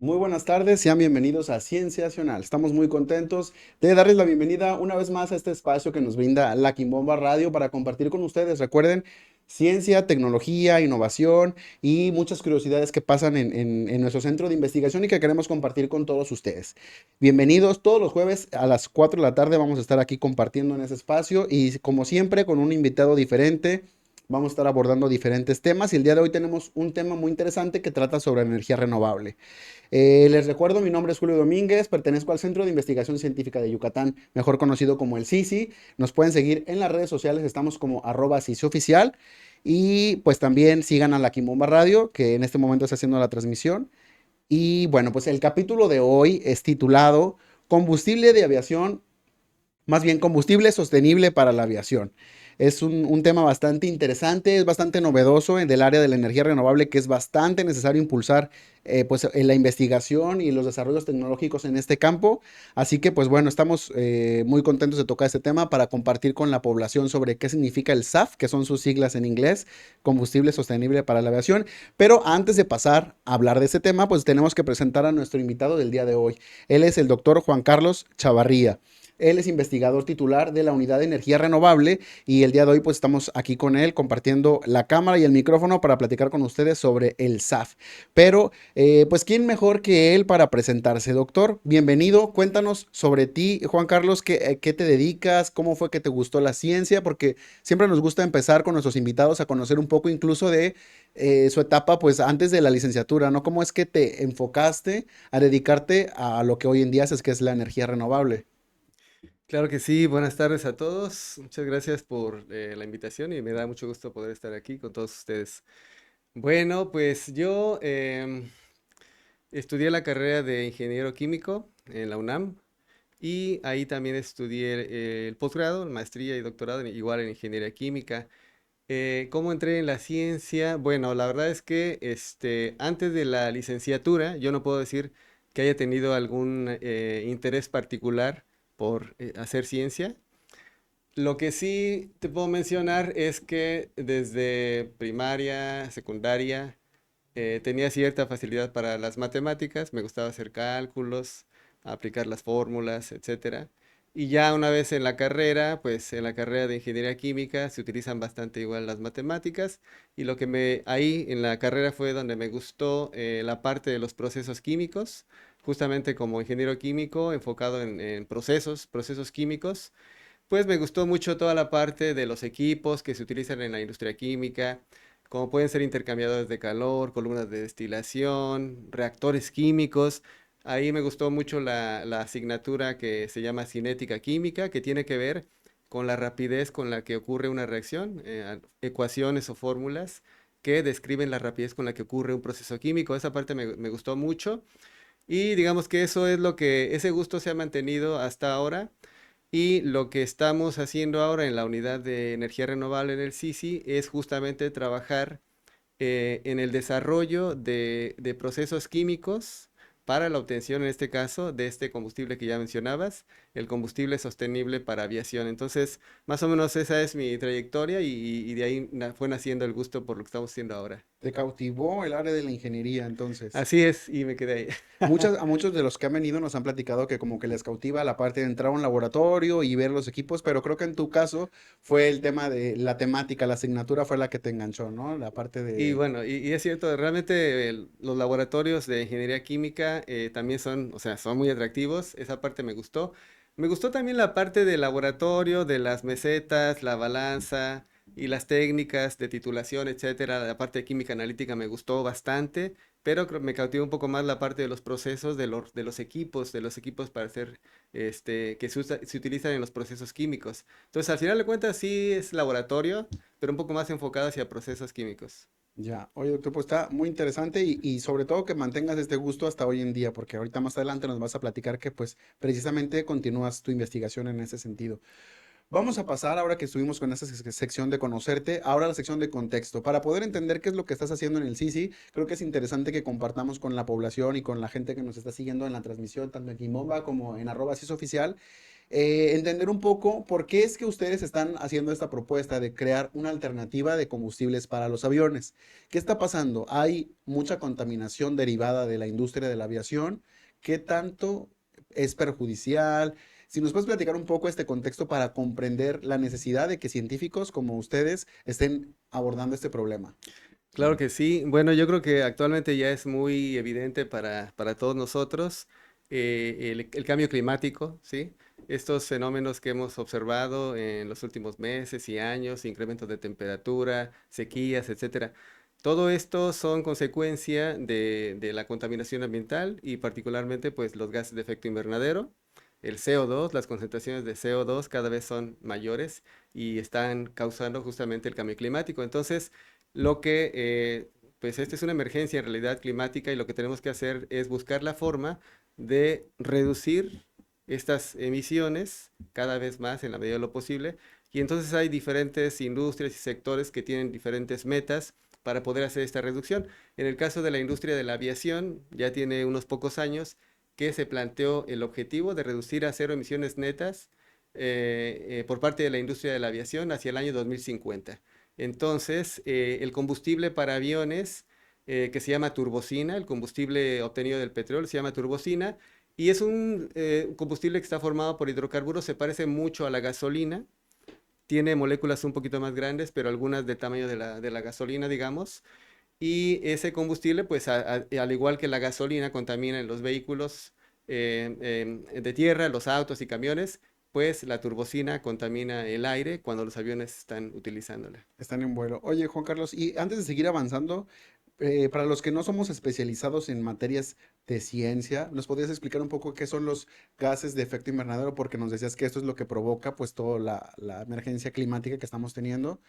Muy buenas tardes, sean bienvenidos a Cienciacional. Estamos muy contentos de darles la bienvenida una vez más a este espacio que nos brinda La Quimbomba Radio para compartir con ustedes. Recuerden, ciencia, tecnología, innovación y muchas curiosidades que pasan en nuestro centro de investigación y que queremos compartir con todos ustedes. Bienvenidos todos los jueves a las 4 de la tarde. Vamos a estar aquí compartiendo en ese espacio y como siempre con un invitado diferente. Vamos a estar abordando diferentes temas y el día de hoy tenemos un tema muy interesante que trata sobre energía renovable. Les recuerdo, mi nombre es Julio Domínguez, pertenezco al Centro de Investigación Científica de Yucatán, mejor conocido como el CICI. Nos pueden seguir en las redes sociales, estamos como @CICIoficial. Y pues también sigan a la Quimbomba Radio, que en este momento está haciendo la transmisión. Y bueno, pues el capítulo de hoy es titulado Combustible de aviación, más bien combustible sostenible para la aviación. Es un tema bastante interesante, es bastante novedoso en del área de la energía renovable, que es bastante necesario impulsar pues, en la investigación y los desarrollos tecnológicos en este campo. Así que, pues bueno, estamos muy contentos de tocar este tema para compartir con la población sobre qué significa el SAF, que son sus siglas en inglés, combustible sostenible para la aviación. Pero antes de pasar a hablar de este tema, pues tenemos que presentar a nuestro invitado del día de hoy. Él es el doctor Juan Carlos Chavarría. Él es investigador titular de la Unidad de Energía Renovable y el día de hoy pues estamos aquí con él compartiendo la cámara y el micrófono para platicar con ustedes sobre el SAF. Pero pues ¿quién mejor que él para presentarse? Doctor, bienvenido. Cuéntanos sobre ti, Juan Carlos, qué te dedicas, cómo fue que te gustó la ciencia, porque siempre nos gusta empezar con nuestros invitados a conocer un poco incluso de su etapa pues antes de la licenciatura, ¿no? ¿Cómo es que te enfocaste a dedicarte a lo que hoy en día haces, que es la energía renovable? Claro que sí, buenas tardes a todos. Muchas gracias por la invitación y me da mucho gusto poder estar aquí con todos ustedes. Bueno, pues yo estudié la carrera de ingeniero químico en la UNAM y ahí también estudié el posgrado, maestría y doctorado igual en ingeniería química. ¿Cómo entré en la ciencia? Bueno, la verdad es que antes de la licenciatura yo no puedo decir que haya tenido algún interés particular por hacer ciencia. Lo que sí te puedo mencionar es que desde primaria, secundaria, tenía cierta facilidad para las matemáticas, me gustaba hacer cálculos, aplicar las fórmulas, etcétera. Y ya una vez en la carrera, pues en la carrera de ingeniería química se utilizan bastante igual las matemáticas y lo que ahí en la carrera fue donde me gustó la parte de los procesos químicos, justamente como ingeniero químico enfocado en procesos químicos. Pues me gustó mucho toda la parte de los equipos que se utilizan en la industria química, como pueden ser intercambiadores de calor, columnas de destilación, reactores químicos. Ahí me gustó mucho la asignatura que se llama cinética química, que tiene que ver con la rapidez con la que ocurre una reacción, ecuaciones o fórmulas que describen la rapidez con la que ocurre un proceso químico. Esa parte me gustó mucho y digamos que eso es ese gusto se ha mantenido hasta ahora. Y lo que estamos haciendo ahora en la unidad de energía renovable en el SISI es justamente trabajar en el desarrollo de procesos químicos para la obtención, en este caso, de este combustible que ya mencionabas, el combustible sostenible para aviación. Entonces, más o menos esa es mi trayectoria y de ahí fue naciendo el gusto por lo que estamos haciendo ahora. Te cautivó el área de la ingeniería, entonces. Así es, y me quedé ahí. A muchos de los que han venido nos han platicado que como que les cautiva la parte de entrar a un laboratorio y ver los equipos, pero creo que en tu caso fue el tema de la temática, la asignatura fue la que te enganchó, ¿no? La parte Y de... bueno, y es cierto, realmente los laboratorios de ingeniería química también son, o sea, son muy atractivos, esa parte me gustó. Me gustó también la parte del laboratorio, de las mesetas, la balanza y las técnicas de titulación, etcétera. La parte de química analítica me gustó bastante, pero me cautivó un poco más la parte de los procesos, de los equipos para hacer, que se utilizan en los procesos químicos. Entonces, al final de cuentas, sí es laboratorio, pero un poco más enfocado hacia procesos químicos. Ya, oye doctor, pues está muy interesante y sobre todo que mantengas este gusto hasta hoy en día, porque ahorita más adelante nos vas a platicar que pues precisamente continúas tu investigación en ese sentido. Vamos a pasar, ahora que estuvimos con esta sección de conocerte, ahora a la sección de contexto. Para poder entender qué es lo que estás haciendo en el Sisi, creo que es interesante que compartamos con la población y con la gente que nos está siguiendo en la transmisión, tanto en Kimomba como en @sisoficial, entender un poco por qué es que ustedes están haciendo esta propuesta de crear una alternativa de combustibles para los aviones. ¿Qué está pasando? Hay mucha contaminación derivada de la industria de la aviación. ¿Qué tanto es perjudicial? Si nos puedes platicar un poco este contexto para comprender la necesidad de que científicos como ustedes estén abordando este problema. Claro que sí. Bueno, yo creo que actualmente ya es muy evidente para todos nosotros el cambio climático, ¿sí? Estos fenómenos que hemos observado en los últimos meses y años, incrementos de temperatura, sequías, etcétera. Todo esto son consecuencia de la contaminación ambiental y particularmente pues los gases de efecto invernadero. El CO2, las concentraciones de CO2 cada vez son mayores y están causando justamente el cambio climático. Entonces, pues esta es una emergencia en realidad climática y lo que tenemos que hacer es buscar la forma de reducir estas emisiones cada vez más en la medida de lo posible. Y entonces hay diferentes industrias y sectores que tienen diferentes metas para poder hacer esta reducción. En el caso de la industria de la aviación, ya tiene unos pocos años que se planteó el objetivo de reducir a cero emisiones netas por parte de la industria de la aviación hacia el año 2050. Entonces, el combustible para aviones, que se llama turbocina, el combustible obtenido del petróleo se llama turbocina, y es un combustible que está formado por hidrocarburos, se parece mucho a la gasolina, tiene moléculas un poquito más grandes, pero algunas del tamaño de la gasolina, digamos, y ese combustible, pues al igual que la gasolina, contamina en los vehículos de tierra, los autos y camiones, pues la turbocina contamina el aire cuando los aviones están utilizándola. Están en vuelo. Oye, Juan Carlos, y antes de seguir avanzando, para los que no somos especializados en materias de ciencia, ¿nos podrías explicar un poco qué son los gases de efecto invernadero? Porque nos decías que esto es lo que provoca pues toda la emergencia climática que estamos teniendo.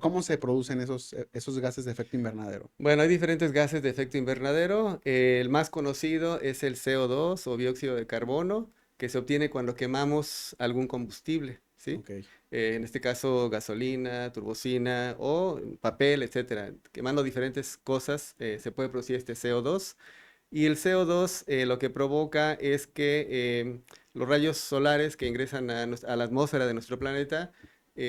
¿Cómo se producen esos gases de efecto invernadero? Bueno, hay diferentes gases de efecto invernadero. El más conocido es el CO2 o dióxido de carbono, que se obtiene cuando quemamos algún combustible, ¿sí? Ok. En este caso, gasolina, turbocina o papel, etcétera. Quemando diferentes cosas, se puede producir este CO2. Y el CO2 lo que provoca es que los rayos solares que ingresan a la atmósfera de nuestro planeta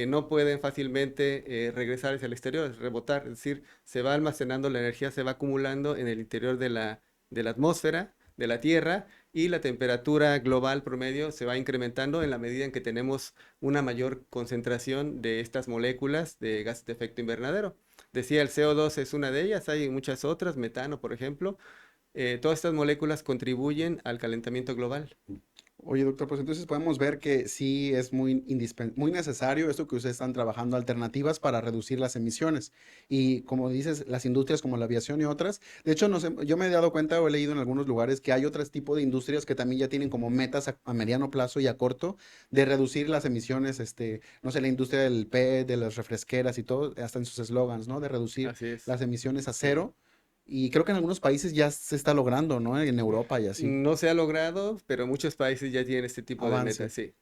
no pueden fácilmente regresar hacia el exterior, rebotar, es decir, se va almacenando la energía, se va acumulando en el interior de la atmósfera, de la Tierra, y la temperatura global promedio se va incrementando en la medida en que tenemos una mayor concentración de estas moléculas de gases de efecto invernadero. Decía, el CO2 es una de ellas, hay muchas otras, metano, por ejemplo. Todas estas moléculas contribuyen al calentamiento global. Oye, doctor, pues entonces podemos ver que sí es muy necesario esto que ustedes están trabajando, alternativas para reducir las emisiones. Y como dices, las industrias como la aviación y otras, de hecho, no sé, yo me he dado cuenta o he leído en algunos lugares que hay otros tipos de industrias que también ya tienen como metas a mediano plazo y a corto de reducir las emisiones, no sé, la industria del PET, de las refresqueras y todo, hasta en sus eslogans, ¿no? De reducir Así es. las emisiones a Sí. cero. Y creo que en algunos países ya se está logrando, ¿no? En Europa y así. No se ha logrado, pero muchos países ya tienen este tipo de metas, Avance. sí.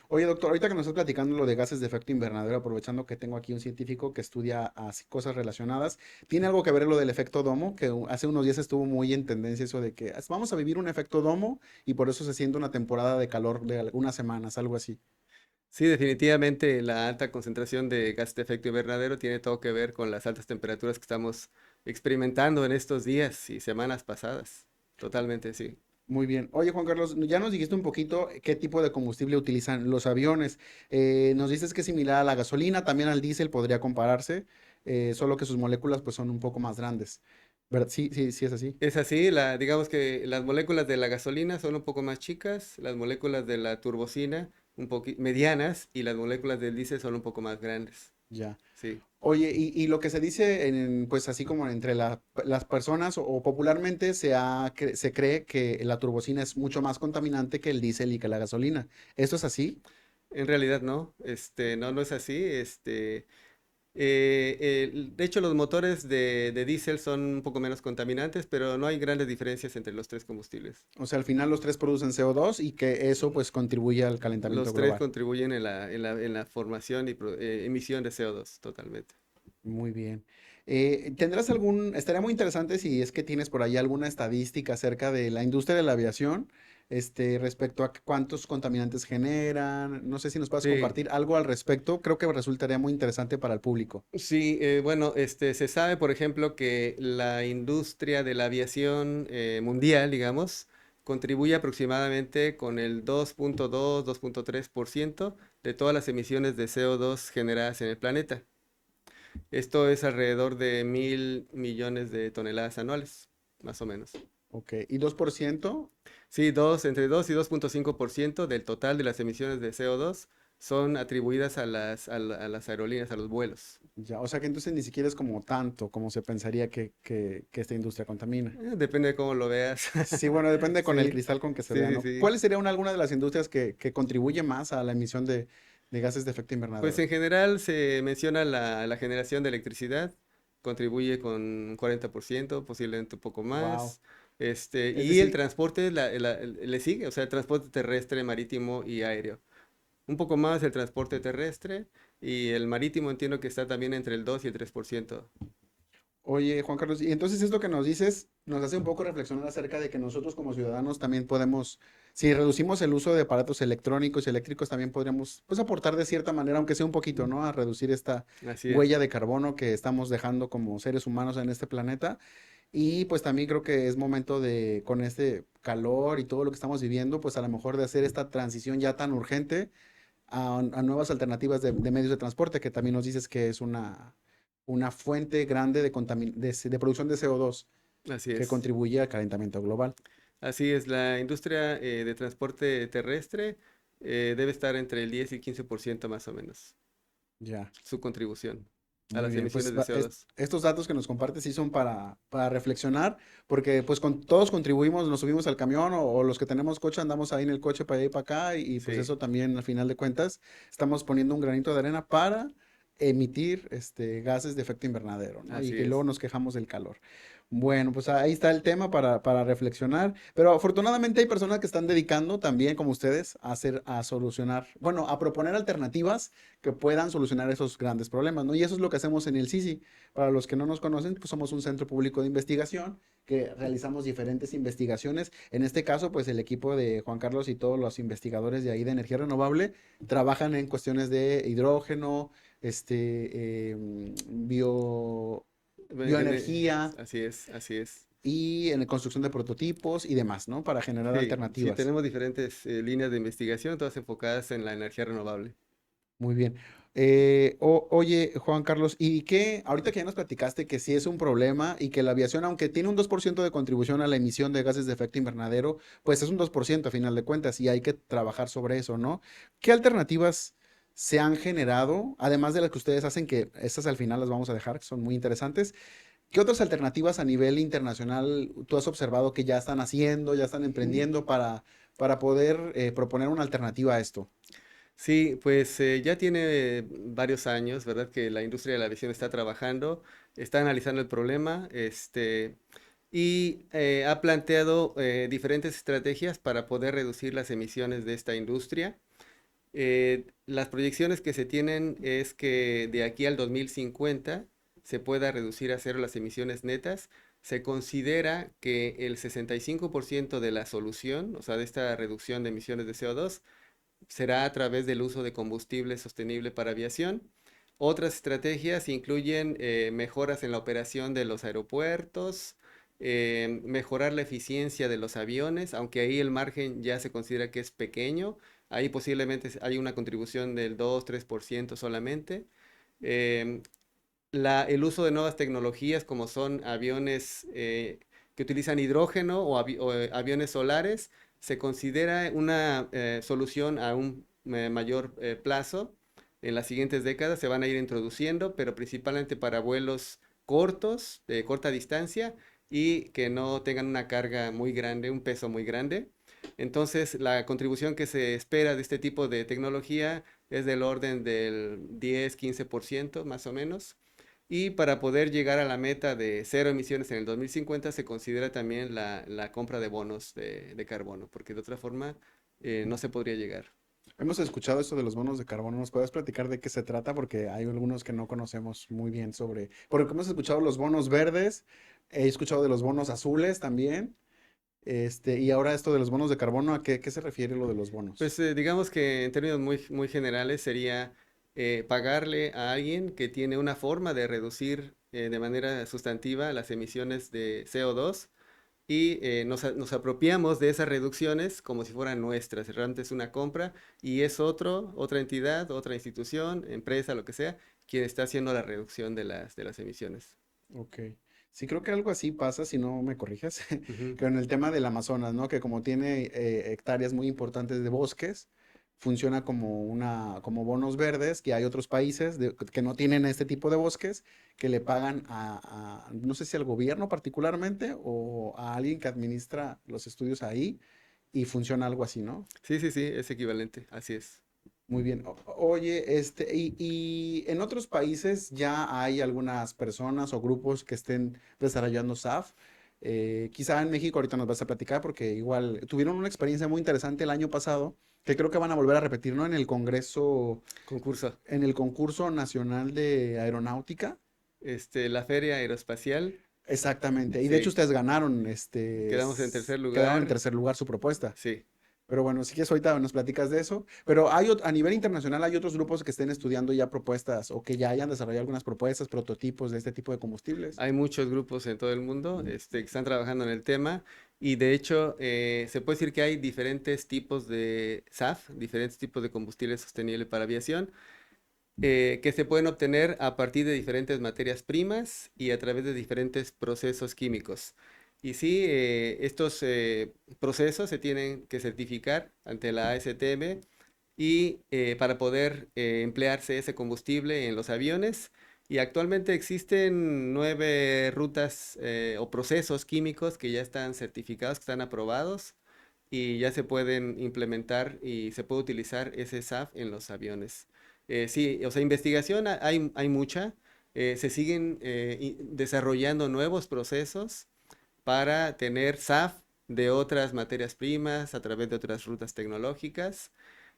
Oye, doctor, ahorita que nos estás platicando lo de gases de efecto invernadero, aprovechando que tengo aquí un científico que estudia así cosas relacionadas, ¿tiene algo que ver lo del efecto domo? Que hace unos días estuvo muy en tendencia eso de que vamos a vivir un efecto domo y por eso se siente una temporada de calor de algunas semanas, algo así. Sí, definitivamente la alta concentración de gases de efecto invernadero tiene todo que ver con las altas temperaturas que estamos experimentando en estos días y semanas pasadas. Totalmente, sí. Muy bien. Oye, Juan Carlos, ya nos dijiste un poquito qué tipo de combustible utilizan los aviones. Nos dices que es similar a la gasolina, también al diésel podría compararse, solo que sus moléculas pues son un poco más grandes. ¿Verdad? Sí, sí, sí es así. Es así, digamos que las moléculas de la gasolina son un poco más chicas, las moléculas de la turbocina un poquito medianas y las moléculas del diésel son un poco más grandes. Ya. Sí. Oye, y lo que se dice, pues así como entre las personas o popularmente se cree que la turbocina es mucho más contaminante que el diésel y que la gasolina. ¿Esto es así? En realidad no, no, no es así. De hecho, los motores de diésel son un poco menos contaminantes, pero no hay grandes diferencias entre los tres combustibles. O sea, al final los tres producen CO2 y que eso pues contribuye al calentamiento Los tres global. contribuyen en la formación y emisión de CO2 totalmente. Muy bien. Estaría muy interesante si es que tienes por ahí alguna estadística acerca de la industria de la aviación, respecto a cuántos contaminantes generan. No sé si nos puedes Sí, compartir algo al respecto. Creo que resultaría muy interesante para el público. sí, bueno, se sabe, por ejemplo, que la industria de la aviación mundial, digamos, contribuye aproximadamente con el 2.3% de todas las emisiones de CO2 generadas en el planeta. Esto es alrededor de 1.000 millones de toneladas anuales, más o menos. Ok. ¿Y 2%? Sí, entre 2 y 2.5% del total de las emisiones de CO2 son atribuidas a las aerolíneas, a los vuelos. Ya, o sea que entonces ni siquiera es como tanto como se pensaría que esta industria contamina. Depende de cómo lo veas. Sí, bueno, depende con el Sí, cristal con que se sí, vea, sí, ¿no? sí. ¿Cuáles serían alguna de las industrias que contribuye más a la emisión de gases de efecto Pues invernadero? en general se menciona la generación de electricidad, contribuye con un 40%, posiblemente un poco Wow. más. Es Y el decir, transporte le sigue, o sea, el transporte terrestre, marítimo y aéreo. Un poco más el transporte terrestre y el marítimo entiendo que está también entre el 2 y el 3%. oye, Juan Carlos, y entonces esto que nos dices nos hace un poco reflexionar acerca de que nosotros como ciudadanos también podemos, si reducimos el uso de aparatos electrónicos y eléctricos, también podríamos, pues, aportar de cierta manera, aunque sea un poquito, ¿no? A reducir esta Así es, huella de carbono que estamos dejando como seres humanos en este planeta. Y pues también creo que es momento de, con este calor y todo lo que estamos viviendo, pues a lo mejor de hacer esta transición ya tan urgente a nuevas alternativas de medios de transporte, que también nos dices que es una fuente grande de producción de CO2 así que es. contribuye al calentamiento global. Así es, la industria de transporte terrestre debe estar entre el 10 y 15% más o menos, Ya, su contribución a muy las bien. emisiones Pues de CO2. estos datos que nos compartes sí son para reflexionar, porque pues todos contribuimos, nos subimos al camión o los que tenemos coche andamos ahí en el coche para allá y para acá y pues Sí, eso también al final de cuentas estamos poniendo un granito de arena para emitir gases de efecto invernadero, ¿no? Y así que luego es. nos quejamos del calor. Bueno, pues ahí está el tema para reflexionar, pero afortunadamente hay personas que están dedicando también, como ustedes, a solucionar, bueno, a proponer alternativas que puedan solucionar esos grandes problemas, ¿no? Y eso es lo que hacemos en el CICI. Para los que no nos conocen, pues somos un centro público de investigación que realizamos diferentes investigaciones. En este caso, pues el equipo de Juan Carlos y todos los investigadores de ahí de energía renovable trabajan en cuestiones de hidrógeno, bioenergía Así es, así es. y en la construcción de prototipos y demás, ¿no? Para generar Sí, sí, alternativas. tenemos diferentes líneas de investigación, todas enfocadas en la energía renovable. Muy bien. Oye, Juan Carlos, ¿y qué? Ahorita que ya nos platicaste que sí es un problema y que la aviación, aunque tiene un 2% de contribución a la emisión de gases de efecto invernadero, pues es un 2% a final de cuentas y hay que trabajar sobre eso, ¿no? ¿Qué alternativas se han generado, además de las que ustedes hacen, que estas al final las vamos a dejar, que son muy interesantes? ¿Qué otras alternativas a nivel internacional tú has observado que ya están haciendo, ya están emprendiendo para poder proponer una alternativa a esto? Sí, pues ya tiene varios años, ¿verdad? Que la industria de la aviación está trabajando, está analizando el problema, y ha planteado diferentes estrategias para poder reducir las emisiones de esta industria. Las proyecciones que se tienen es que de aquí al 2050 se pueda reducir a cero las emisiones netas. Se considera que el 65% de la solución, o sea, de esta reducción de emisiones de CO2, será a través del uso de combustible sostenible para aviación. Otras estrategias incluyen mejoras en la operación de los aeropuertos, mejorar la eficiencia de los aviones, aunque ahí el margen ya se considera que es pequeño. Ahí posiblemente hay una contribución del 2-3% solamente. Em, el uso de nuevas tecnologías como son aviones que utilizan hidrógeno o aviones solares se considera una solución a un mayor plazo. En las siguientes décadas se van a ir introduciendo, pero principalmente para vuelos cortos, de corta distancia y que no tengan una carga muy grande, un peso muy grande. Entonces, la contribución que se espera de este tipo de tecnología es del orden del 10-15% más o menos. Y para poder llegar a la meta de cero emisiones en el 2050 se considera también la compra de bonos de carbono, porque de otra forma no se podría llegar. Hemos escuchado esto de los bonos de carbono. ¿Nos puedes platicar de qué se trata? Porque hay algunos que no conocemos muy bien sobre. Porque hemos escuchado los bonos verdes, he escuchado de los bonos azules también. Y ahora esto de los bonos de carbono, ¿a qué se refiere lo de los bonos? Pues digamos que en términos muy generales sería pagarle a alguien que tiene una forma de reducir de manera sustantiva las emisiones de CO2 y nos apropiamos de esas reducciones como si fueran nuestras. Realmente es una compra y es otra entidad, otra institución, empresa, lo que sea, quien está haciendo la reducción de las emisiones. Ok. Sí, creo que algo así pasa, si no me corriges, Ujú. con el tema del Amazonas, ¿no? Que como tiene hectáreas muy importantes de bosques, funciona como bonos verdes, que hay otros países que no tienen este tipo de bosques, que le pagan no sé si al gobierno particularmente o a alguien que administra los estudios ahí, y funciona algo así, ¿no? Sí, sí, sí, es equivalente, así es. Muy bien. Oye, y en otros países ya hay algunas personas o grupos que estén desarrollando SAF. Quizá en México ahorita nos vas a platicar porque igual tuvieron una experiencia muy interesante el año pasado que creo que van a volver a repetir, ¿no? En el Congreso, Concurso. en el concurso nacional de aeronáutica. La Feria Aeroespacial, Exactamente. Y de hecho sí, ustedes ganaron, quedamos en tercer quedaron en lugar, tercer lugar su propuesta. sí. Pero bueno, si quieres ahorita nos platicas de eso. Pero a nivel internacional hay otros grupos que estén estudiando ya propuestas o que ya hayan desarrollado algunas propuestas, prototipos de este tipo de combustibles. Hay muchos grupos en todo el mundo que están trabajando en el tema y de hecho se puede decir que hay diferentes tipos de SAF, diferentes tipos de combustible sostenible para aviación, que se pueden obtener a partir de diferentes materias primas y a través de diferentes procesos químicos. Y sí, estos procesos se tienen que certificar ante la ASTM y para poder emplearse ese combustible en los aviones. Y actualmente existen 9 rutas o procesos químicos que ya están certificados, que están aprobados y ya se pueden implementar y se puede utilizar ese SAF en los aviones. Sí, o sea, investigación hay mucha. Se siguen desarrollando nuevos procesos para tener SAF de otras materias primas a través de otras rutas tecnológicas.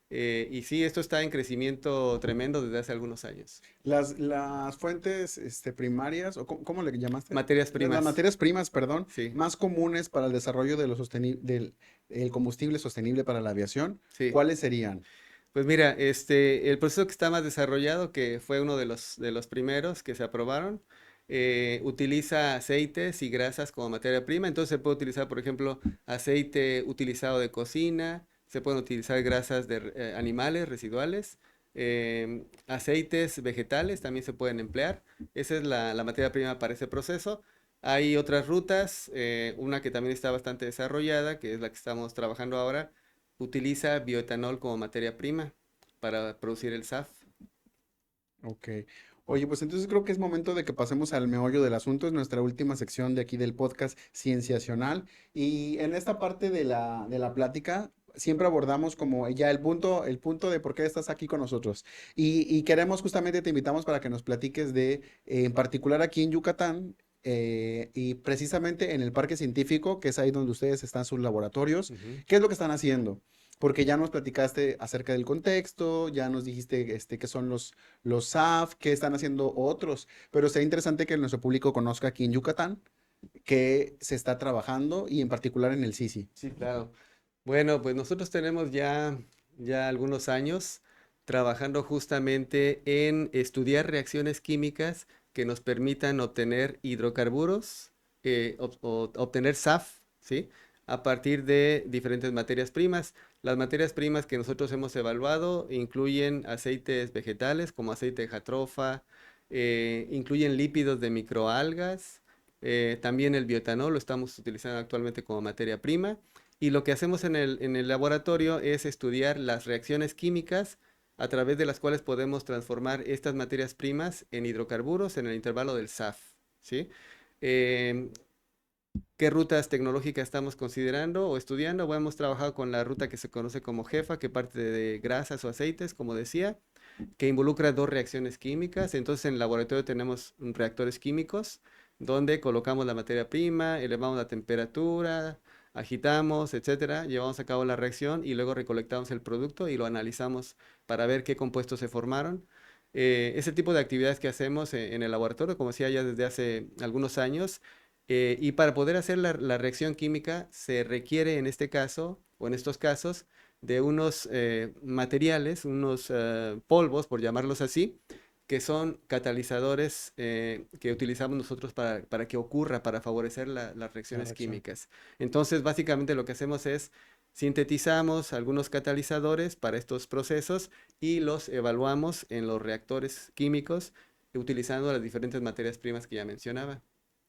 Y sí, esto está en crecimiento tremendo desde hace algunos años. Las fuentes primarias, o cómo le llamaste? Materias Las primas, materias primas, perdón, sí, más comunes para el desarrollo de del el combustible sostenible para la aviación, sí. ¿cuáles serían? Pues mira, el proceso que está más desarrollado, que fue uno de los primeros que se aprobaron, utiliza aceites y grasas como materia prima. Entonces se puede utilizar, por ejemplo, aceite utilizado de cocina, se pueden utilizar grasas de animales residuales, aceites vegetales también se pueden emplear. Esa es la materia prima para ese proceso. Hay otras rutas, una que también está bastante desarrollada, que es la que estamos trabajando ahora, utiliza bioetanol como materia prima para producir el SAF. Ok. Oye, pues entonces creo que es momento de que pasemos al meollo del asunto. Es nuestra última sección de aquí del podcast Cienciacional. Y en esta parte de la plática siempre abordamos como ya el punto de por qué estás aquí con nosotros. Y queremos justamente, te invitamos para que nos platiques en particular aquí en Yucatán, y precisamente en el parque científico, que es ahí donde ustedes están sus laboratorios, Ujú. ¿qué es lo que están haciendo? Porque ya nos platicaste acerca del contexto, ya nos dijiste qué son los SAF, qué están haciendo otros, pero sería interesante que nuestro público conozca aquí en Yucatán qué se está trabajando y en particular en el Sisi. Sí, claro. Bueno, pues nosotros tenemos ya algunos años trabajando justamente en estudiar reacciones químicas que nos permitan obtener hidrocarburos, obtener SAF, ¿sí? A partir de diferentes materias primas. Las materias primas que nosotros hemos evaluado incluyen aceites vegetales como aceite de jatrofa, incluyen lípidos de microalgas, también el bioetanol lo estamos utilizando actualmente como materia prima. Y lo que hacemos en el laboratorio es estudiar las reacciones químicas a través de las cuales podemos transformar estas materias primas en hidrocarburos en el intervalo del SAF, ¿sí? Em, ¿Qué rutas tecnológicas estamos considerando o estudiando? Bueno, hemos trabajado con la ruta que se conoce como JEFA, que parte de grasas o aceites, como decía. que involucra dos reacciones químicas. Entonces en el laboratorio tenemos reactores químicos donde colocamos la materia prima, elevamos la temperatura, agitamos, etcétera, llevamos a cabo la reacción y luego recolectamos el producto y lo analizamos para ver qué compuestos se formaron. Ese tipo de actividades que hacemos en el laboratorio, como decía ya desde hace algunos años, y para poder hacer la reacción química se requiere en este caso, o en estos casos, de unos materiales, unos polvos, por llamarlos así, que son catalizadores que utilizamos nosotros para que ocurra, para favorecer las La reacciones reacción. químicas. Entonces, básicamente lo que hacemos es sintetizamos algunos catalizadores para estos procesos y los evaluamos en los reactores químicos utilizando las diferentes materias primas que ya mencionaba.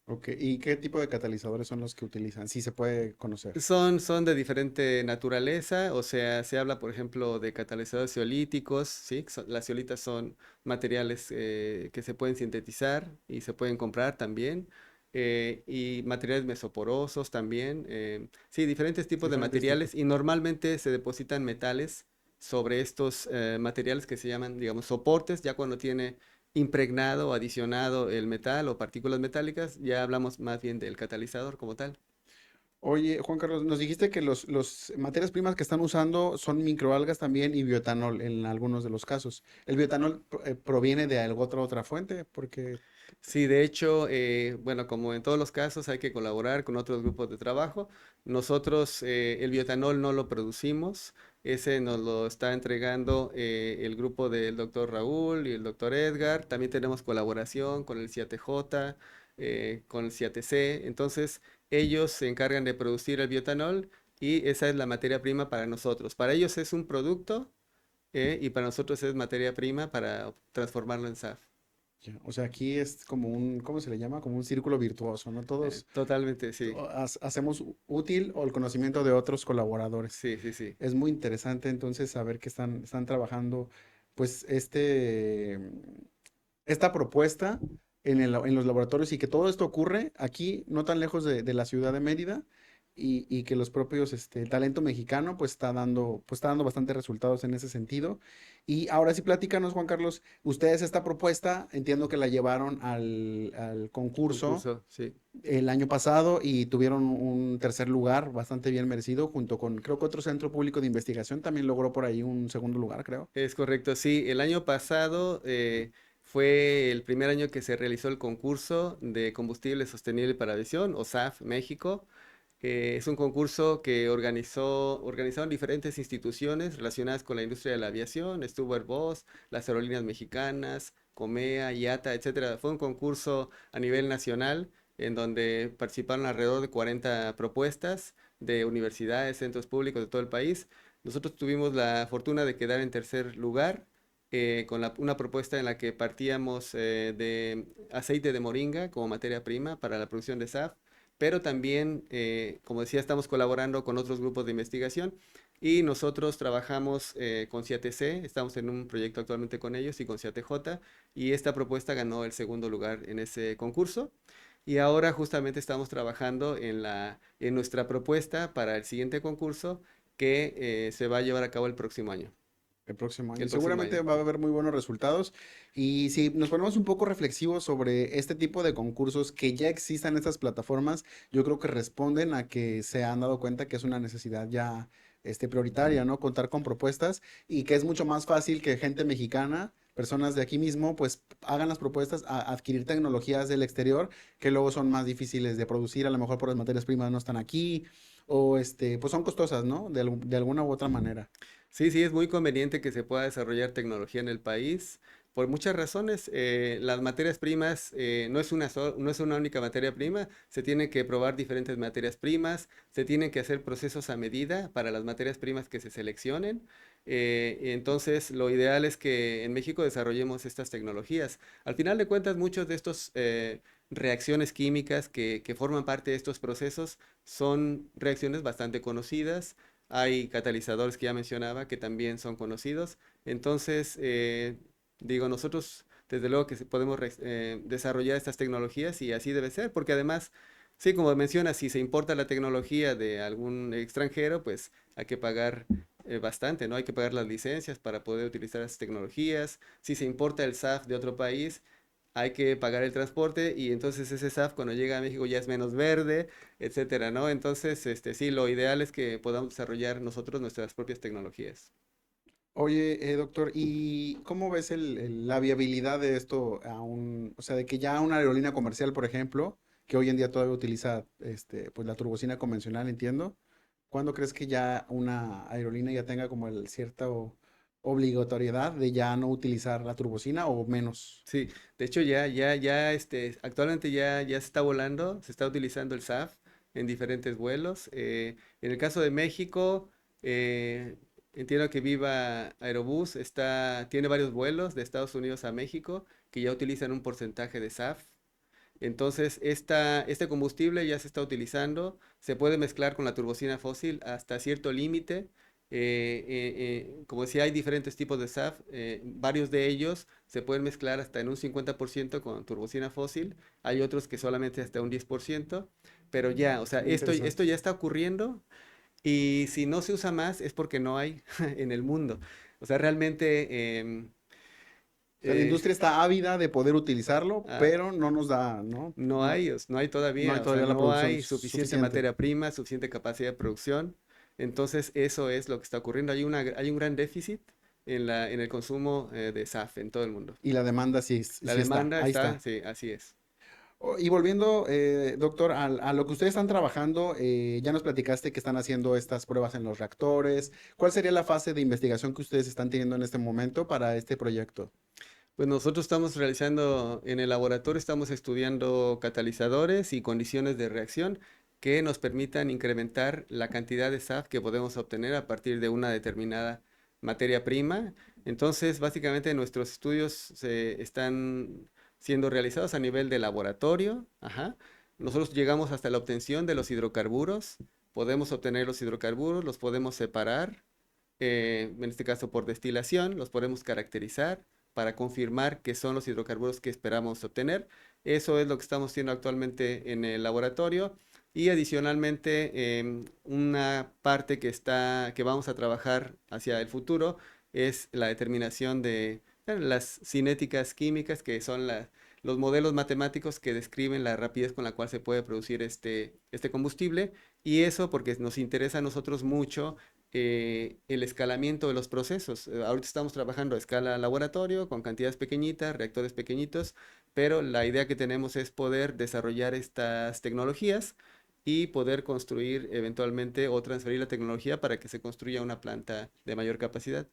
Ok, ¿y qué tipo de catalizadores son los que utilizan? Sí se puede conocer. Son de diferente naturaleza, o sea, se habla, por ejemplo, de catalizadores zeolíticos, ¿sí? Las zeolitas son materiales que se pueden sintetizar y se pueden comprar también, y materiales mesoporosos también, sí, diferentes tipos de Diferentes tipos. materiales y normalmente se depositan metales sobre estos materiales que se llaman, digamos, soportes, ya cuando tiene impregnado o adicionado el metal o partículas metálicas, ya hablamos más bien del catalizador como tal. Oye, Juan Carlos, nos dijiste que los materias primas que están usando son microalgas también y bioetanol en algunos de los casos. ¿El bioetanol proviene de alguna otra fuente? Porque, Sí, de hecho, bueno, como en todos los casos hay que colaborar con otros grupos de trabajo. Nosotros el bioetanol no lo producimos, ese nos lo está entregando el grupo del doctor Raúl y el doctor Edgar. También tenemos colaboración con el CIATJ, con el CIATC. Entonces, ellos se encargan de producir el bioetanol y esa es la materia prima para nosotros. Para ellos es un producto y para nosotros es materia prima para transformarlo en SAF. ya, o sea, aquí es como un, ¿cómo se le llama? Como un círculo virtuoso, ¿no? Todos Totalmente, sí. hacemos útil o el conocimiento de otros colaboradores. Sí, sí, sí. Es muy interesante entonces saber que están trabajando, pues, esta propuesta en los laboratorios y que todo esto ocurre aquí, no tan lejos de la ciudad de Mérida, y que los propios, el talento mexicano, pues está dando bastantes resultados en ese sentido. Y ahora sí, platícanos, Juan Carlos, ustedes esta propuesta, entiendo que la llevaron al concurso Concurso, sí. el año pasado y tuvieron un tercer lugar bastante bien merecido, junto con, creo que otro centro público de investigación también logró por ahí un segundo lugar, creo. Es correcto, sí. El año pasado fue el primer año que se realizó el concurso de combustible sostenible para aviación, o SAF México. Es un concurso que organizaron diferentes instituciones relacionadas con la industria de la aviación. Estuvo Airbus, las aerolíneas mexicanas, Comea, IATA, etcétera. Fue un concurso a nivel nacional en donde participaron alrededor de 40 propuestas de universidades, centros públicos de todo el país. Nosotros tuvimos la fortuna de quedar en tercer lugar con una propuesta en la que partíamos de aceite de moringa como materia prima para la producción de SAF, pero también, como decía, estamos colaborando con otros grupos de investigación y nosotros trabajamos con CIATC, estamos en un proyecto actualmente con ellos y con CIATJ, y esta propuesta ganó el segundo lugar en ese concurso. Y ahora justamente estamos trabajando en nuestra propuesta para el siguiente concurso que se va a llevar a cabo el próximo año. El próximo año. El Y próximo seguramente año. va a haber muy buenos resultados. Y si nos ponemos un poco reflexivos sobre este tipo de concursos que ya existan en estas plataformas, yo creo que responden a que se han dado cuenta que es una necesidad ya prioritaria, ¿no? Contar con propuestas y que es mucho más fácil que gente mexicana, personas de aquí mismo, pues hagan las propuestas a adquirir tecnologías del exterior que luego son más difíciles de producir, a lo mejor por las materias primas no están aquí o pues son costosas, ¿no? De alguna u otra manera. Sí, sí, es muy conveniente que se pueda desarrollar tecnología en el país por muchas razones. Las materias primas no es una única materia prima, se tienen que probar diferentes materias primas, se tienen que hacer procesos a medida para las materias primas que se seleccionen. Entonces, lo ideal es que en México desarrollemos estas tecnologías. Al final de cuentas, muchos de estos reacciones químicas que forman parte de estos procesos son reacciones bastante conocidas. Hay catalizadores que ya mencionaba que también son conocidos. Entonces, digo, nosotros desde luego que podemos desarrollar estas tecnologías y así debe ser, porque además, sí, como menciona, si se importa la tecnología de algún extranjero, pues hay que pagar bastante, ¿no? Hay que pagar las licencias para poder utilizar esas tecnologías. Si se importa el SAF de otro país, hay que pagar el transporte y entonces ese SAF cuando llega a México ya es menos verde, etcétera, ¿no? Entonces, sí, lo ideal es que podamos desarrollar nosotros nuestras propias tecnologías. Oye, doctor, ¿y cómo ves la viabilidad de esto o sea, de que ya una aerolínea comercial, por ejemplo, que hoy en día todavía utiliza, pues la turbocina convencional, entiendo? ¿Cuándo crees que ya una aerolínea ya tenga como el cierta obligatoriedad de ya no utilizar la turbocina o menos? Sí, de hecho actualmente ya se está volando, se está utilizando el SAF en diferentes vuelos. En el caso de México, eh, entiendo que Viva Aerobús tiene varios vuelos de Estados Unidos a México que ya utilizan un porcentaje de SAF. Entonces, este combustible ya se está utilizando, se puede mezclar con la turbocina fósil hasta cierto límite. Como decía, hay diferentes tipos de SAF, varios de ellos se pueden mezclar hasta en un 50% con turbocina fósil, hay otros que solamente hasta un 10%, pero ya, o sea, Muy esto interesante. ya está ocurriendo y si no se usa más es porque no hay en el mundo. O sea, realmente... O sea, la eh, industria está ávida de poder utilizarlo, ah, pero no nos da, ¿no? No, no hay no hay todavía, o sea, todavía la no producción hay suficiente suficiente. materia prima, suficiente capacidad de producción. Entonces, eso es lo que está ocurriendo. Hay un gran déficit en el consumo de SAF en todo el mundo. Y la demanda sí, La sí está, demanda ahí está, está. sí, así es. Y volviendo, doctor, a lo que ustedes están trabajando, ya nos platicaste que están haciendo estas pruebas en los reactores. ¿Cuál sería la fase de investigación que ustedes están teniendo en este momento para este proyecto? Pues nosotros estamos realizando en el laboratorio, estamos estudiando catalizadores y condiciones de reacción que nos permitan incrementar la cantidad de SAF que podemos obtener a partir de una determinada materia prima. Entonces, básicamente nuestros estudios se están siendo realizados a nivel de laboratorio. Ajá. Nosotros llegamos hasta la obtención de los hidrocarburos. Podemos obtener los hidrocarburos, los podemos separar en este caso por destilación, los podemos caracterizar para confirmar que son los hidrocarburos que esperamos obtener. Eso es lo que estamos haciendo actualmente en el laboratorio. Y adicionalmente, una parte que vamos a trabajar hacia el futuro es la determinación de las cinéticas químicas, que son los modelos matemáticos que describen la rapidez con la cual se puede producir este combustible. Y eso porque nos interesa a nosotros mucho el escalamiento de los procesos. Ahorita estamos trabajando a escala laboratorio, con cantidades pequeñitas, reactores pequeñitos, pero la idea que tenemos es poder desarrollar estas tecnologías y poder construir eventualmente o transferir la tecnología para que se construya una planta de mayor capacidad.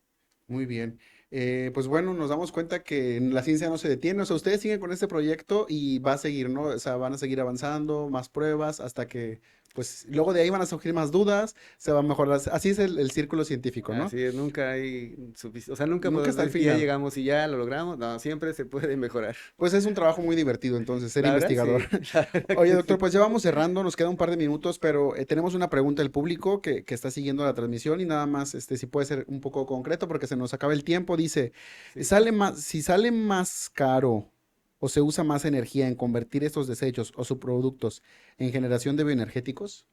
Muy bien. Pues bueno, nos damos cuenta que la ciencia no se detiene. O sea, ustedes siguen con este proyecto y va a seguir, ¿no? O sea, van a seguir avanzando, más pruebas, hasta que, pues, luego de ahí van a surgir más dudas, se va a mejorar. Así es el círculo científico, ¿no? Así es, nunca hay suficiente, o sea, nunca Nunca podemos está al decir que ya final. llegamos y ya lo logramos, no, siempre se puede mejorar. Pues es un trabajo muy divertido, entonces, ser La verdad, investigador. sí, la verdad Oye, que doctor, sí. pues ya vamos cerrando, nos queda un par de minutos, pero tenemos una pregunta del público que está siguiendo la transmisión y nada más, si puede ser un poco concreto porque se nos acaba el tiempo. Dice, Sí. si sale más caro o se usa más energía en convertir estos desechos o subproductos en generación de bioenergéticos,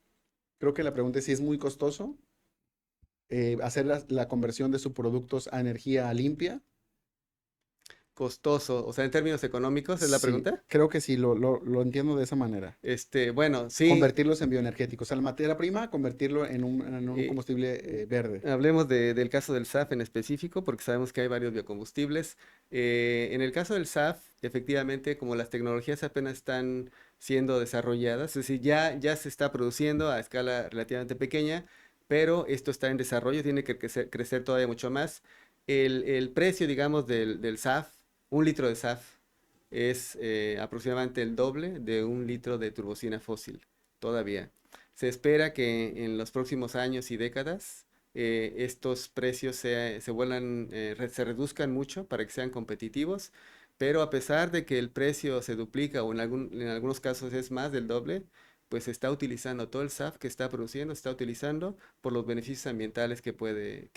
creo que la pregunta es si es muy costoso hacer la conversión de subproductos a energía limpia. Costoso, o sea, en términos económicos, es la Sí, pregunta. creo que sí, lo entiendo de esa manera. Bueno, sí, Convertirlos en bioenergéticos. O sea, la materia prima, convertirlo en un eh, combustible verde. hablemos del caso del SAF en específico, porque sabemos que hay varios biocombustibles. En el caso del SAF, efectivamente, como las tecnologías apenas están siendo desarrolladas, es decir, ya se está produciendo a escala relativamente pequeña, pero esto está en desarrollo, tiene que crecer todavía mucho más. El precio, digamos, del SAF, un litro de SAF, es aproximadamente el doble de un litro de turbocina fósil, todavía. Se espera que en los próximos años y décadas estos precios se reduzcan mucho para que sean competitivos, pero a pesar de que el precio se duplica o en algunos casos es más del doble, pues se está utilizando todo el SAF que está produciendo, se está utilizando por los beneficios ambientales que puede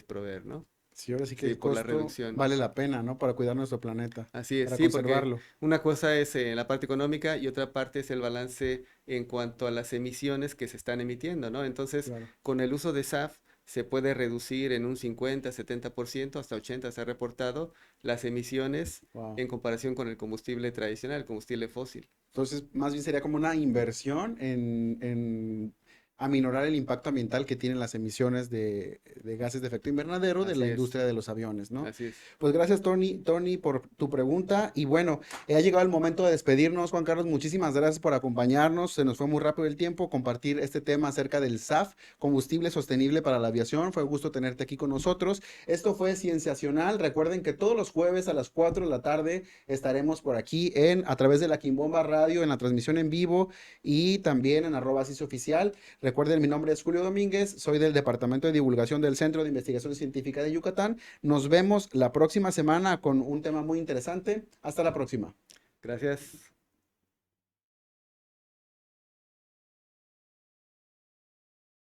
proveer, ¿no? Sí, ahora sí que Sí, el por la costo reducción. vale la pena, ¿no? Para cuidar nuestro planeta, Así es, para sí, porque conservarlo. una cosa es la parte económica y otra parte es el balance en cuanto a las emisiones que se están emitiendo, ¿no? Entonces, Claro. con el uso de SAF, se puede reducir en un 50, 70%, hasta 80 se ha reportado las emisiones Wow. en comparación con el combustible tradicional, el combustible fósil. Entonces, más bien sería como una inversión en aminorar el impacto ambiental que tienen las emisiones de gases de efecto invernadero de la Así es, industria de los aviones, ¿no? así es. Pues gracias, Tony, por tu pregunta. Y bueno, ha llegado el momento de despedirnos, Juan Carlos. Muchísimas gracias por acompañarnos. Se nos fue muy rápido el tiempo, compartir este tema acerca del SAF, combustible sostenible para la aviación. Fue un gusto tenerte aquí con nosotros. Esto fue Cienciacional. Recuerden que todos los jueves a las 4 de la tarde estaremos por aquí a través de la Quimbomba Radio, en la transmisión en vivo y también en @CISOficial. Recuerden, mi nombre es Julio Domínguez, soy del Departamento de Divulgación del Centro de Investigación Científica de Yucatán. Nos vemos la próxima semana con un tema muy interesante. Hasta la próxima. Gracias.